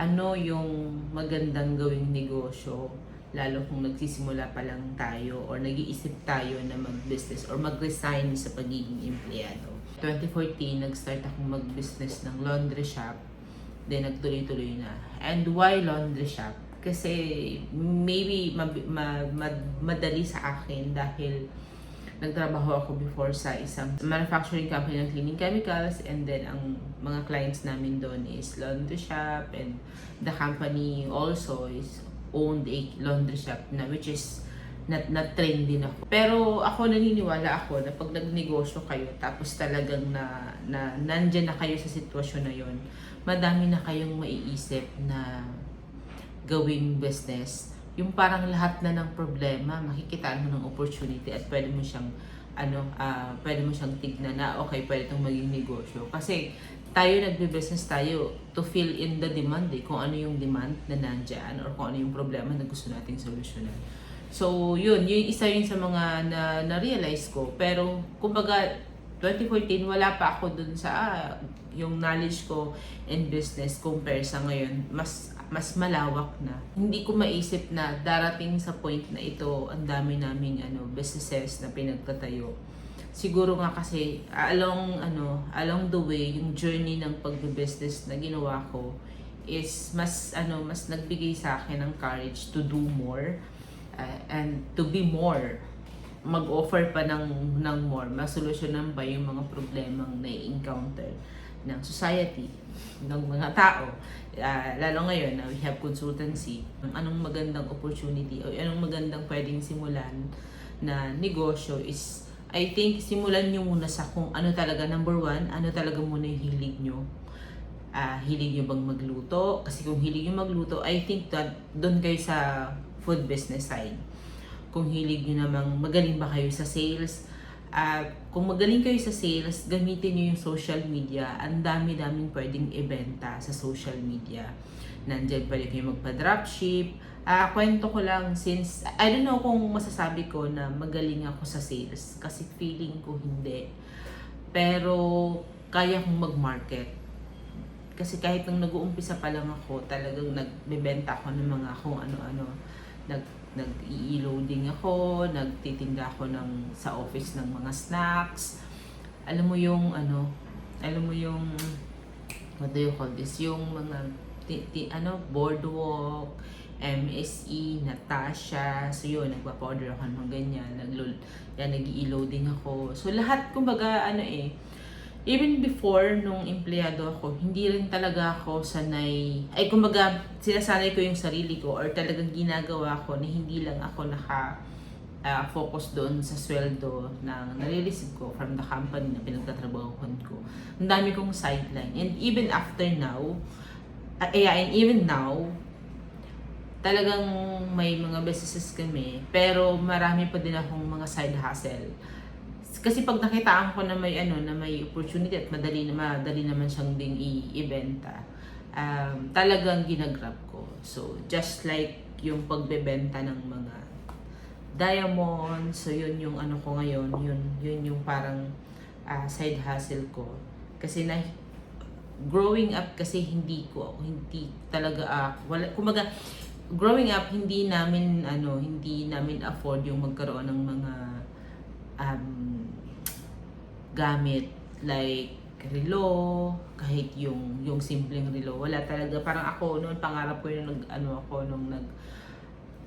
ano yung magandang gawing negosyo, lalo kung nagsisimula pa lang tayo or nag-iisip tayo na mag-business or mag-resign sa pagiging empleyado. 2014, nag-start akong mag-business ng laundry shop, then nagtuloy-tuloy na. And why laundry shop? Kasi maybe madali sa akin dahil nagtrabaho ako before sa isang manufacturing company ng cleaning chemicals, and then ang mga clients namin doon is laundry shop, and the company also is owned a laundry shop na which is not trend din ako. Pero ako naniniwala ako na pag nagnegosyo kayo tapos talagang nandyan na kayo sa sitwasyon na yon, madami na kayong maiisip na gawing business. Yung parang lahat na ng problema, makikitaan mo ng opportunity at pwede mo siyang pwede mo siyang tignan na okay, pwede itong maging negosyo. Kasi tayo nagbe-business tayo to fill in the demand kung ano yung demand na nandyan or kung ano yung problema na gusto nating solusyonan. So yun isa yun sa mga na-realize ko. Pero kumbaga 2014 wala pa ako dun sa yung knowledge ko in business compare sa ngayon, mas malawak na. Hindi ko maisip na darating sa point na ito, ang dami naming businesses na pinagtatayo. Siguro nga kasi along the way, yung journey ng pagbe-business na ginawa ko is mas nagbigay sa akin ng courage to do more, and to be more, mag-offer pa ng more, masolusyonan pa yung mga problemang nai-encounter ng society, ng mga tao. Lalo ngayon na we have consultancy, anong magandang opportunity o anong magandang pwedeng simulan na negosyo is, I think, simulan nyo muna sa kung ano talaga, number one, ano talaga muna yung hilig nyo. Hilig nyo bang magluto? Kasi kung hilig nyo magluto, I think that doon kayo sa food business side. Kung hilig nyo namang magaling ba kayo sa sales, kung magaling kayo sa sales, gamitin nyo yung social media. Ang dami-daming pwedeng ibenta sa social media. Nandiyan pwede kayo magpa-dropship. Kwento ko lang, since I don't know kung masasabi ko na magaling ako sa sales, kasi feeling ko hindi. Pero kaya kong mag-market. Kasi kahit nung nag-uumpisa pa lang ako, talagang nagbebenta ako ng mga kung ano-ano. Nag-i-loading ako, nagtitinda ako sa office ng mga snacks. Alam mo yung what do you call this? Yung mga boardwalk, MSE, Natasha. So yun, nagpa-powder ako ng ganyan, nag-i-loading ako. So lahat kumbaga even before nung empleyado ako, hindi rin talaga ako sanay, kumbaga sinasanay ko yung sarili ko or talagang ginagawa ko na hindi lang ako focus doon sa sweldo na nare-receive ko from the company na pinagtatrabahuhan ko. Ang dami kong sideline. And even now, talagang may mga businesses kami, pero marami pa din akong mga side hustle. Kasi pag nakitaan ko na may opportunity at madali naman siyang ding i-ibenta, talagang ginagrab ko. So just like yung pagbebenta ng mga diamonds, so yun yung ko ngayon, yun yung parang side hustle ko. Kasi growing up kasi hindi talaga kumbaga growing up hindi namin afford yung magkaroon ng mga gamit like relo, kahit yung simpleng relo, wala talaga. Parang ako noon, pangarap ko yung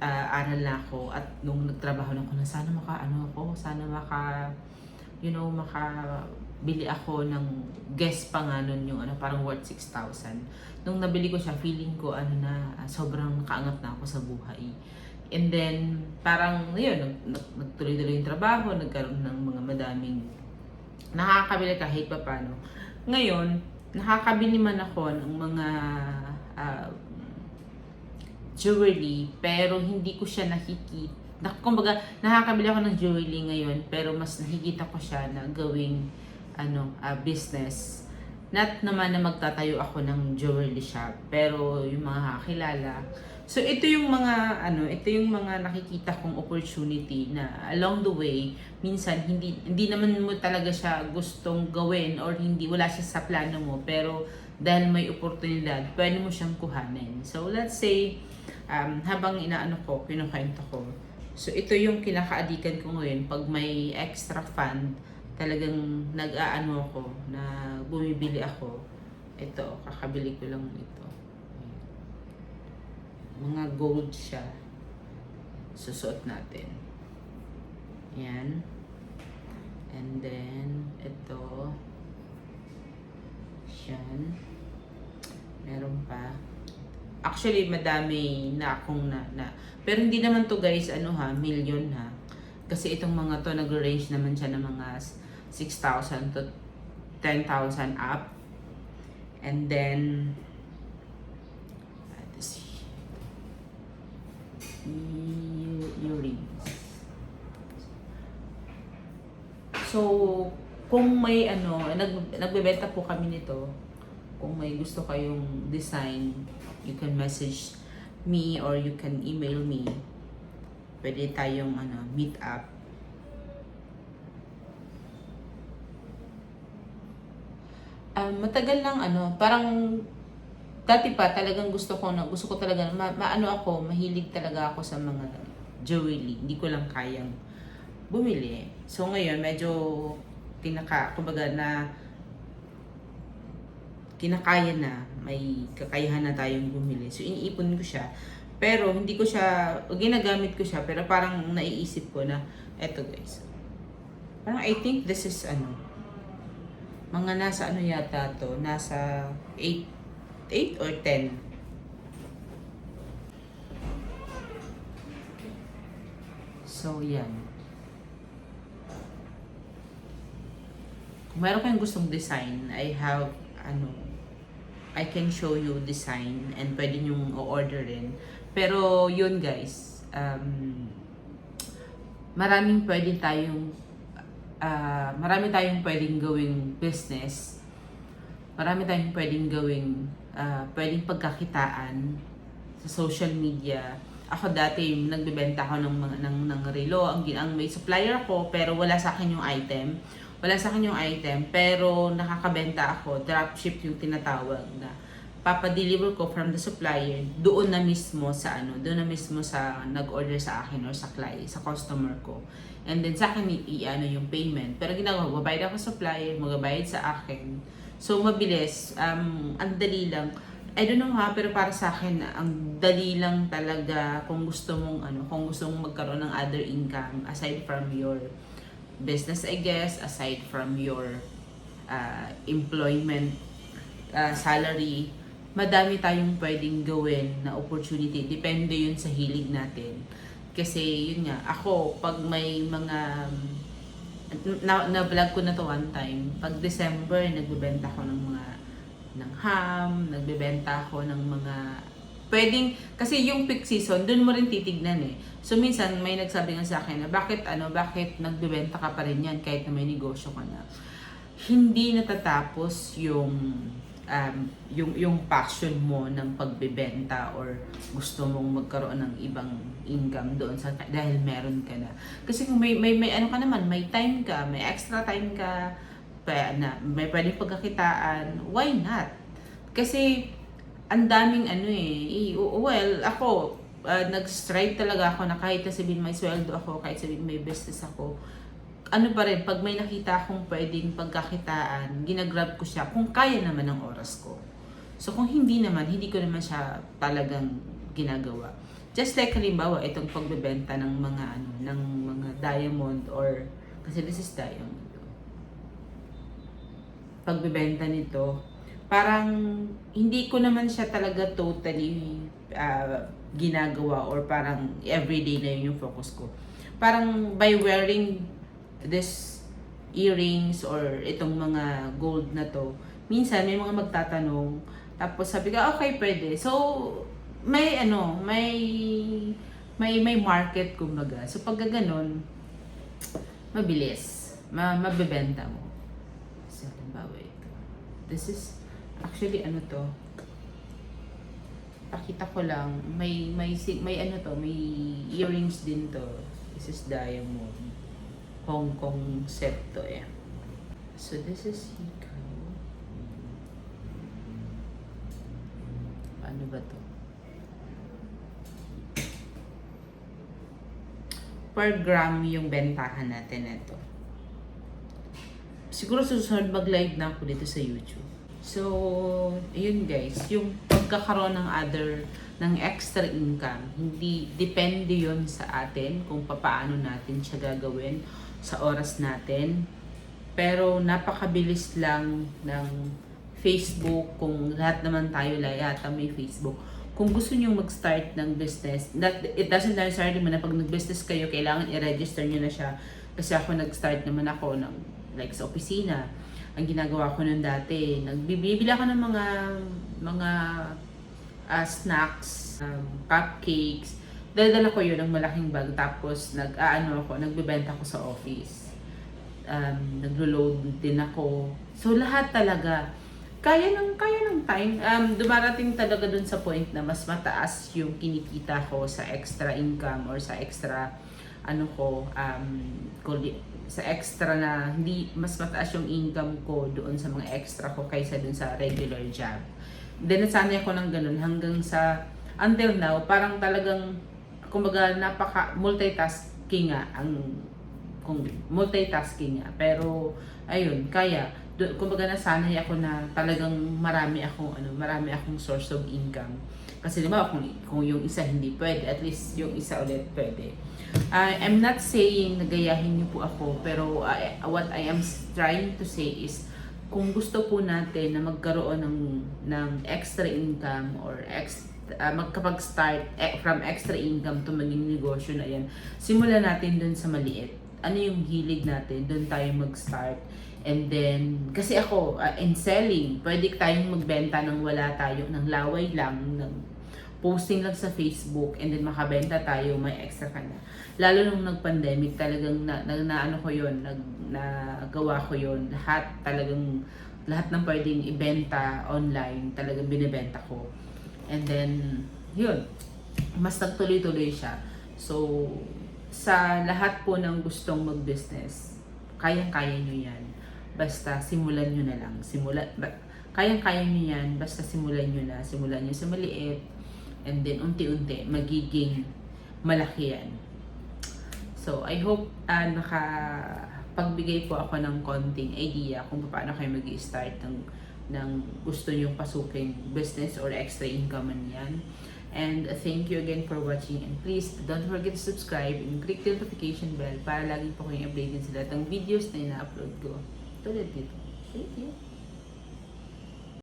aral na ako at nung nagtrabaho na ako na sana makabili ako ng guest pa nga nun, yung parang worth 6,000. Nung nabili ko siya, feeling ko sobrang nakaangat na ako sa buhay. And then parang yun, nagtuloy-tuloy yung trabaho, nagkaroon ng mga madaming nakakabili kahit pa paano. Ngayon, nakakabili man ako ng mga jewelry, pero hindi ko siya nakikita. Kumbaga, nakakabili ako ng jewelry ngayon, pero mas nakikita ko siya na gawing business. Not naman na magtatayo ako ng jewelry shop, pero yung mga kakilala. So ito yung mga nakikita kong opportunity na along the way, minsan hindi naman mo talaga siya gustong gawin or wala siya sa plano mo, pero dahil may oportunidad, pwede mo siyang kuhanin. So let's say, habang inaano ko, kinukwento ko, so ito yung kinakaadikan ko ngayon. Pag may extra fund, talagang nag-aano ako, na bumibili ako. Ito, kakabili ko lang ito. Mga gold siya. Susuot natin. Yan. And then, ito. Yan. Meron pa. Actually, madami na akong na. Pero hindi naman to guys, million ha. Kasi itong mga to, nag-range naman siya ng mga 6,000 to 10,000 up. And then, let's see. Earrings. So, kung may nagbebenta po kami nito, kung may gusto kayong design, you can message me or you can email me. Pwede tayong meet up. Matagal lang parang dati pa talagang gusto ko talaga mahilig talaga ako sa mga jewelry. Hindi ko lang kayang bumili. So ngayon medyo kumbaga na kinakaya na, may kakayahan na tayong bumili. So iniipon ko siya. Pero hindi ko siya, ginagamit ko siya, pero parang naiisip ko na, eto guys. Parang I think this is mga nasa yata to, nasa 8 or 10. So yan. Kung meron kayong gustong design, I can show you design and pwede nyong o-orderin. Pero yun guys, marami tayong pwedeng gawing business. Marami tayong pwedeng gawing pwedeng pagkakitaan sa social media. Ako dati nagbebenta ako ng relo, ang may supplier ako pero wala sa akin yung item. Pero nakakabenta ako, dropship yung tinatawag na papadeliver ko from the supplier doon na mismo sa nag-order sa akin or sa client, sa customer ko. And then sa akin yung payment. Pero ginagawa, babayad ako sa supplier, magbabayad sa akin. So mabilis, ang dali lang. I don't know pero para sa akin ang dali lang talaga kung gusto mong magkaroon ng other income aside from your business, I guess, aside from your employment salary. Madami tayong pwedeng gawin na opportunity. Depende yun sa hilig natin. Kasi yun nga, ako, pag may mga, na-vlog ko na to one time, pag December, nagbebenta ako ng ham, nagbebenta ako ng mga, kasi yung peak season, dun mo rin titignan eh. So minsan, may nagsabi nga sa akin na, bakit nagbebenta ka pa rin yan kahit na may negosyo ka na. Hindi natatapos yung passion mo ng pagbebenta or gusto mong magkaroon ng ibang income doon dahil meron ka na. Kasi kung may may time ka, may extra time ka, may pwedeng pagkakitaan, why not? Kasi ang daming ako nag-strive talaga ako na kahit sabihin may sweldo ako, kahit sabihin may business ako, pa rin, pag may nakita akong pwedeng pagkakitaan, ginagrab ko siya kung kaya naman ng oras ko. So kung hindi ko naman siya talagang ginagawa. Just like halimbawa, itong pagbebenta ng mga diamond or, kasi this is diamond. Pagbebenta nito, parang hindi ko naman siya talaga totally ginagawa or parang everyday na yun yung focus ko. Parang by wearing this earrings or itong mga gold na to, minsan may mga magtatanong, tapos sabi ka, okay, pwede. So, may market kumbaga. So, pag ganon, mabilis, mabebenta mo. So, halimbawa ito. This is, actually to, pakita ko lang, may earrings din to. This is diamond. Hong Kong set to eh. So this is Hikaw. ba to? Per gram yung bentahan natin ito. Siguro susunod mag-live na ako dito sa YouTube. So, ayun guys, yung pagkakaroon ng extra income, hindi depende yon sa atin kung paano natin siya gagawin sa oras natin. Pero napakabilis lang ng Facebook, kung lahat naman tayo yata may Facebook. Kung gusto niyo mag-start ng business, it doesn't necessarily na pag nag-business kayo, kailangan i-register niyo na siya. Kasi ako nag-start naman ako ng, like sa opisina. Ang ginagawa ko nun dati, nagbibili ako ng mga snacks, cupcakes. Dala ko yun ng malaking bag. Tapos nagbebenta ko sa office. Naglo-load din ako. So lahat talaga kaya ng time. Dumarating talaga dun sa point na mas mataas yung kinikita ko sa extra income or sa extra sa extra na hindi mas mataas yung income ko doon sa mga extra ko kaysa dun sa regular job. Then nasanay ako ng ganun hanggang sa until now parang talagang kumbaga napaka multitasking nga pero ayun kaya kumbaga nasanay ako na talagang marami akong source of income. Kasi diba kung yung isa hindi pwede, at least yung isa ulit pwede. I'm not saying na gayahin niyo po ako, pero what I am trying to say is kung gusto po natin na magkaroon ng extra income or magkapag-start from extra income to maging negosyo na yan, simulan natin dun sa maliit. Ano yung hilig natin, dun tayo mag-start. And then, kasi ako, in selling, pwede tayong magbenta ng wala tayo, ng laway lang, ng posting lang sa Facebook, and then makabenta tayo, may extra ka na. Lalo nung nag-pandemic, talagang nagawa ko yun. Lahat ng pwedeng ibenta online, talagang binibenta ko. And then, yun, mas nagtuloy-tuloy siya. So, sa lahat po ng gustong mag-business, kayang-kaya nyo yan. Basta simulan nyo na lang. Kayang-kaya nyo yan, basta simulan nyo na. Simulan nyo sa maliit, and then unti-unti, magiging malaki yan. So, I hope nakapagbigay po ako ng konting idea kung paano kayo mag-i-start ng gusto nyong pasuking business or extra income man yan. And thank you again for watching, and please don't forget to subscribe and click the notification bell para lagi po kayong updated sa lahat ng videos na ina-upload ko tulad dito. Thank you!